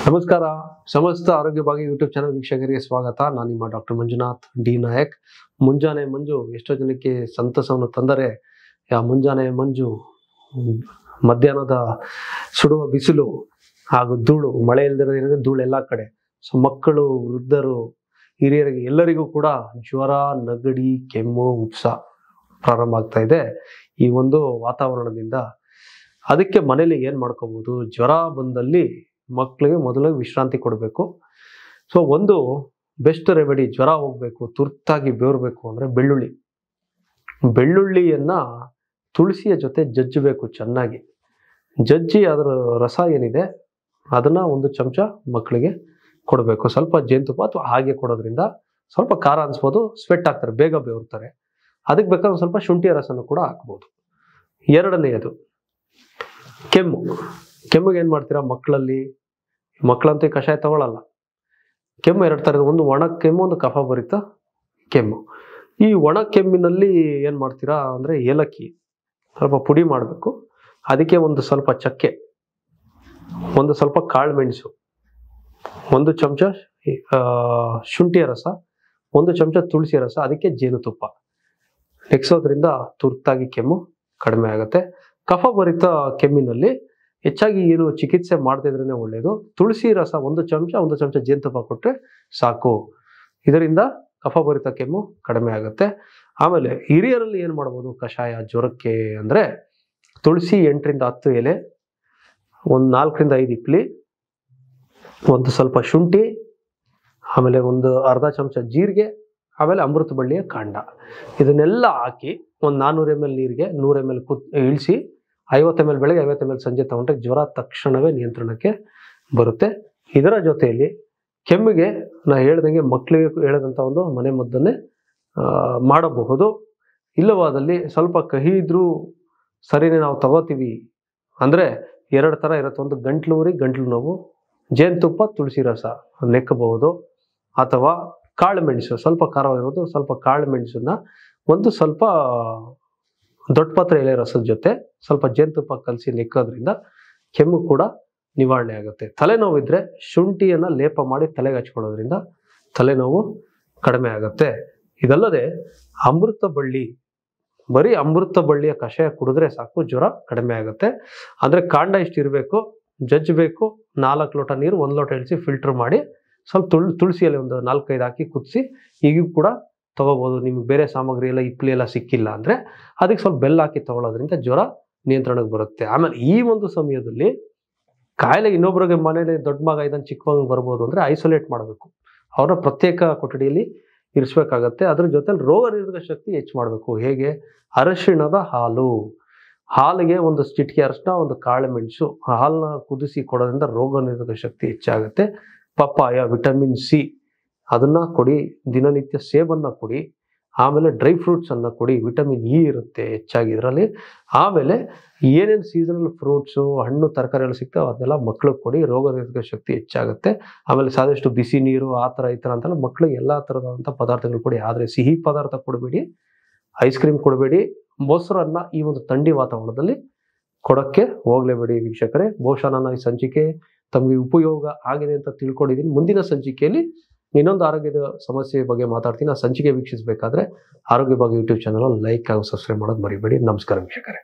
ನಮಸ್ಕಾರ. ಸಮಸ್ತ ಆರೋಗ್ಯ ಭಾಗ್ಯ ಯೂಟ್ಯೂಬ್ ಚಾನಲ್ ವೀಕ್ಷಕರಿಗೆ ಸ್ವಾಗತ. ನಾನು ನಿಮ್ಮ ಡಾಕ್ಟರ್ ಮಂಜುನಾಥ್ ಡಿ ನಾಯಕ್. ಮುಂಜಾನೆ ಮಂಜು ಎಷ್ಟೋ ಜನಕ್ಕೆ ಸಂತಸವನ್ನು ತಂದರೆ, ಆ ಮುಂಜಾನೆ ಮಂಜು, ಮಧ್ಯಾಹ್ನದ ಸುಡುವ ಬಿಸಿಲು ಹಾಗೂ ಧೂಳು, ಮಳೆ ಇಲ್ಲದಿರೋದ್ರಿಂದ ಧೂಳು ಎಲ್ಲ ಕಡೆ. ಸೊ ಮಕ್ಕಳು, ವೃದ್ಧರು, ಹಿರಿಯರಿಗೆ ಎಲ್ಲರಿಗೂ ಕೂಡ ಜ್ವರ, ನೆಗಡಿ, ಕೆಮ್ಮು, ಉಪ್ಸ ಪ್ರಾರಂಭ ಆಗ್ತಾ ಇದೆ ಈ ಒಂದು ವಾತಾವರಣದಿಂದ. ಅದಕ್ಕೆ ಮನೇಲಿ ಏನು ಮಾಡ್ಕೋಬಹುದು? ಜ್ವರ ಬಂದಲ್ಲಿ ಮಕ್ಕಳಿಗೆ ಮೊದಲು ವಿಶ್ರಾಂತಿ ಕೊಡಬೇಕು. ಸೊ ಒಂದು ಬೆಸ್ಟ್ ರೆಮಿಡಿ, ಜ್ವರ ಹೋಗ್ಬೇಕು, ತುರ್ತಾಗಿ ಬೇರ್ಬೇಕು ಅಂದರೆ ಬೆಳ್ಳುಳ್ಳಿಯನ್ನ ತುಳಸಿಯ ಜೊತೆ ಜಜ್ಜಬೇಕು. ಚೆನ್ನಾಗಿ ಜಜ್ಜಿ ಅದರ ರಸ ಏನಿದೆ ಅದನ್ನ ಒಂದು ಚಮಚ ಮಕ್ಕಳಿಗೆ ಕೊಡಬೇಕು. ಸ್ವಲ್ಪ ಜೇನುತುಪ್ಪ ಅಥವಾ ಹಾಗೆ ಕೊಡೋದ್ರಿಂದ ಸ್ವಲ್ಪ ಖಾರ ಅನ್ಸ್ಬೋದು, ಸ್ವೆಟ್ ಆಗ್ತಾರೆ, ಬೇಗ ಬೇರ್ತಾರೆ. ಅದಕ್ಕೆ ಬೇಕಾದ್ರೆ ಸ್ವಲ್ಪ ಶುಂಠಿಯ ರಸನ ಕೂಡ ಹಾಕ್ಬೋದು. ಎರಡನೆಯದು ಕೆಮ್ಮಿಗೆ ಏನು ಮಾಡ್ತೀರಾ? ಮಕ್ಕಳಂತೂ ಕಷಾಯ ತಗೊಳ್ಳಲ್ಲ. ಕೆಮ್ಮು ಎರಡು ಥರದ, ಒಂದು ಒಣ ಕೆಮ್ಮು, ಒಂದು ಕಫಭರಿತ ಕೆಮ್ಮು. ಈ ಒಣ ಕೆಮ್ಮಿನಲ್ಲಿ ಏನು ಮಾಡ್ತೀರಾ ಅಂದರೆ ಏಲಕ್ಕಿ ಸ್ವಲ್ಪ ಪುಡಿ ಮಾಡಬೇಕು. ಅದಕ್ಕೆ ಒಂದು ಸ್ವಲ್ಪ ಚಕ್ಕೆ, ಒಂದು ಸ್ವಲ್ಪ ಕಾಳು ಮೆಣಸು, ಒಂದು ಚಮಚ ಶುಂಠಿಯ ರಸ, ಒಂದು ಚಮಚ ತುಳಸಿ ರಸ, ಅದಕ್ಕೆ ಜೇನುತುಪ್ಪ ನೆಕ್ಸೋದ್ರಿಂದ ತುರ್ತಾಗಿ ಕೆಮ್ಮು ಕಡಿಮೆ ಆಗುತ್ತೆ. ಕಫಭರಿತ ಕೆಮ್ಮಿನಲ್ಲಿ ಹೆಚ್ಚಾಗಿ ಏನು ಚಿಕಿತ್ಸೆ ಮಾಡ್ತಿದ್ರೇ ಒಳ್ಳೆಯದು. ತುಳಸಿ ರಸ ಒಂದು ಚಮಚ ಜೇನುತುಪ್ಪ ಕೊಟ್ಟರೆ ಸಾಕು. ಇದರಿಂದ ಕಫಭರಿತ ಕೆಮ್ಮು ಕಡಿಮೆ ಆಗುತ್ತೆ. ಆಮೇಲೆ ಹಿರಿಯರಲ್ಲಿ ಏನು ಮಾಡ್ಬೋದು ಕಷಾಯ ಜ್ವರಕ್ಕೆ ಅಂದರೆ, ತುಳಸಿ 8 ರಿಂದ 10 ಎಲೆ, ಒಂದು 4 ರಿಂದ 5 ಇಪ್ಲಿ, ಒಂದು ಸ್ವಲ್ಪ ಶುಂಠಿ, ಆಮೇಲೆ ಒಂದು ಅರ್ಧ ಚಮಚ ಜೀರಿಗೆ, ಆಮೇಲೆ ಅಮೃತ ಬಳ್ಳಿಯ ಕಾಂಡ, ಇದನ್ನೆಲ್ಲ ಹಾಕಿ ಒಂದು 400 ml ನೀರಿಗೆ 100 ml ಇಳಿಸಿ 50 ml ಬೆಳಗ್ಗೆ 50 ml ಸಂಜೆ ತಗೊಂಡ್ರೆ ಜ್ವರ ತಕ್ಷಣವೇ ನಿಯಂತ್ರಣಕ್ಕೆ ಬರುತ್ತೆ. ಇದರ ಜೊತೆಯಲ್ಲಿ ಕೆಮ್ಮಿಗೆ ನಾ ಹೇಳ್ದಂಗೆ ಮಕ್ಕಳಿಗೆ ಹೇಳದಂಥ ಒಂದು ಮನೆ ಮದ್ದನ್ನೇ ಮಾಡಬಹುದು. ಇಲ್ಲವಾದಲ್ಲಿ ಸ್ವಲ್ಪ ಕಹಿ ಇದ್ರೂ ಸರಿನೇ ನಾವು ತಗೋತೀವಿ ಅಂದರೆ 2 ಥರ ಇರುತ್ತೆ. ಒಂದು ಗಂಟ್ಲು ನೋವು, ಜೇನುತುಪ್ಪ, ತುಳಸಿ ರಸ ನೆಕ್ಕಬಹುದು. ಅಥವಾ ಕಾಳು ಮೆಣಸು, ಸ್ವಲ್ಪ ಖಾರವಾಗಿರೋದು, ಸ್ವಲ್ಪ ಕಾಳು ಮೆಣಸನ್ನ ಒಂದು ಸ್ವಲ್ಪ ದೊಡ್ಡ ಪತ್ರೆ ಎಲೆ ರಸದ ಜೊತೆ ಸ್ವಲ್ಪ ಜೇನುತುಪ್ಪ ಕಲಸಿ ನೆಕ್ಕೋದ್ರಿಂದ ಕೆಮ್ಮು ಕೂಡ ನಿವಾರಣೆ ಆಗುತ್ತೆ. ತಲೆನೋವಿದ್ರೆ ಶುಂಠಿಯನ್ನ ಲೇಪ ಮಾಡಿ ತಲೆಗೆ ಹಚ್ಕೊಳ್ಳೋದ್ರಿಂದ ತಲೆನೋವು ಕಡಿಮೆ ಆಗುತ್ತೆ. ಇದಲ್ಲದೆ ಬರೀ ಅಮೃತ ಬಳ್ಳಿಯ ಕಷಾಯ ಕುಡಿದ್ರೆ ಸಾಕು, ಜ್ವರ ಕಡಿಮೆ ಆಗುತ್ತೆ. ಅಂದ್ರೆ ಕಾಂಡ ಇಷ್ಟಿರಬೇಕು, ಜಜ್ಜಬೇಕು, 4 ಲೋಟ ನೀರು 1 ಲೋಟ ಇಳಿಸಿ ಫಿಲ್ಟರ್ ಮಾಡಿ ಸ್ವಲ್ಪ ತುಳಸಿಯಲ್ಲಿ ಒಂದು 4-5 ಹಾಕಿ ಕುದಿಸಿ ಈಗೂ ಕೂಡ ತಗೋಬಹುದು. ನಿಮ್ಗೆ ಬೇರೆ ಸಾಮಗ್ರಿ ಎಲ್ಲ ಇಪ್ಲಿ ಎಲ್ಲ ಸಿಕ್ಕಿಲ್ಲ ಅಂದ್ರೆ ಅದಕ್ಕೆ ಸ್ವಲ್ಪ ಬೆಲ್ಲ ಹಾಕಿ ತಗೊಳ್ಳೋದ್ರಿಂದ ಜ್ವರ ನಿಯಂತ್ರಣಕ್ಕೆ ಬರುತ್ತೆ. ಆಮೇಲೆ ಈ ಒಂದು ಸಮಯದಲ್ಲಿ ಕಾಯಿಲೆ ಇನ್ನೊಬ್ಬರಿಗೆ ಮನೇಲಿ ದೊಡ್ಡ ಮಗ ಇದ್ದಾನೆ, ಚಿಕ್ಕ ಮಗ ಬರ್ಬೋದು ಅಂದ್ರೆ ಐಸೋಲೇಟ್ ಮಾಡಬೇಕು, ಅವ್ರನ್ನ ಪ್ರತ್ಯೇಕ ಕೊಠಡಿಯಲ್ಲಿ ಇರಿಸ್ಬೇಕಾಗತ್ತೆ. ಅದ್ರ ಜೊತೆಲಿ ರೋಗ ನಿರೋಧಕ ಶಕ್ತಿ ಹೆಚ್ಚು ಮಾಡಬೇಕು. ಹೇಗೆ? ಅರಶಿಣದ ಹಾಲಿಗೆ ಒಂದು ಚಿಟಿಕೆ ಅರಶಿಣ, ಒಂದು ಕಾಳು ಮೆಣಸು, ಹಾಲನ್ನ ಕುದಿಸಿ ಕೊಡೋದ್ರಿಂದ ರೋಗ ನಿರೋಧಕ ಶಕ್ತಿ ಹೆಚ್ಚಾಗುತ್ತೆ. ಪಪ್ಪಾಯ, ವಿಟಮಿನ್ ಸಿ, ಅದನ್ನ ಕೊಡಿ. ದಿನನಿತ್ಯ ಸೇಬನ್ನ ಕೊಡಿ. ಆಮೇಲೆ ಡ್ರೈ ಫ್ರೂಟ್ಸ್ ಅನ್ನ ಕೊಡಿ, ವಿಟಮಿನ್ ಇ ಇರುತ್ತೆ ಹೆಚ್ಚಾಗಿ ಇದರಲ್ಲಿ. ಆಮೇಲೆ ಏನೇನು ಸೀಸನಲ್ ಫ್ರೂಟ್ಸು, ಹಣ್ಣು, ತರಕಾರಿಗಳು ಸಿಗ್ತಾವೆ ಅದನ್ನೆಲ್ಲ ಮಕ್ಳಿಗೆ ಕೊಡಿ, ರೋಗ ನಿರೋಧಕ ಶಕ್ತಿ ಹೆಚ್ಚಾಗುತ್ತೆ. ಆಮೇಲೆ ಸಾದಷ್ಟು ಬಿಸಿ ನೀರು ಆ ಥರ ಈ ಥರ ಅಂತೆಲ್ಲ ಮಕ್ಳಿಗೆ ಎಲ್ಲ ಥರದಂಥ ಪದಾರ್ಥಗಳು ಕೊಡಿ. ಆದರೆ ಸಿಹಿ ಪದಾರ್ಥ ಕೊಡಬೇಡಿ, ಐಸ್ ಕ್ರೀಮ್ ಕೊಡಬೇಡಿ, ಮೊಸರನ್ನ ಈ ಒಂದು ಥಂಡಿ ವಾತಾವರಣದಲ್ಲಿ ಕೊಡೋಕ್ಕೆ ಹೋಗಲೇಬೇಡಿ ವೀಕ್ಷಕರೇ. ಬಹುಶಃ ನನ್ನ ಈ ಸಂಚಿಕೆ ತಮಗೆ ಉಪಯೋಗ ಆಗಿದೆ ಅಂತ ತಿಳ್ಕೊಂಡಿದ್ದೀನಿ. ಮುಂದಿನ ಸಂಚಿಕೆಯಲ್ಲಿ ಇನ್ನೊಂದು ಆರೋಗ್ಯದ ಸಮಸ್ಯೆ ಬಗ್ಗೆ ಮಾತಾಡ್ತೀನಿ. ಆ ಸಂಚಿಕೆ ವೀಕ್ಷಿಸಬೇಕಾದ್ರೆ ಆರೋಗ್ಯ ಭಾಗ್ಯ ಯೂಟ್ಯೂಬ್ ಚಾನಲ್ ಲೈಕ್ ಹಾಗೂ ಸಬ್ಸ್ಕ್ರೈಬ್ ಮಾಡೋದು ಮರಿಬೇಡಿ. ನಮಸ್ಕಾರ ವೀಕ್ಷಕರೇ.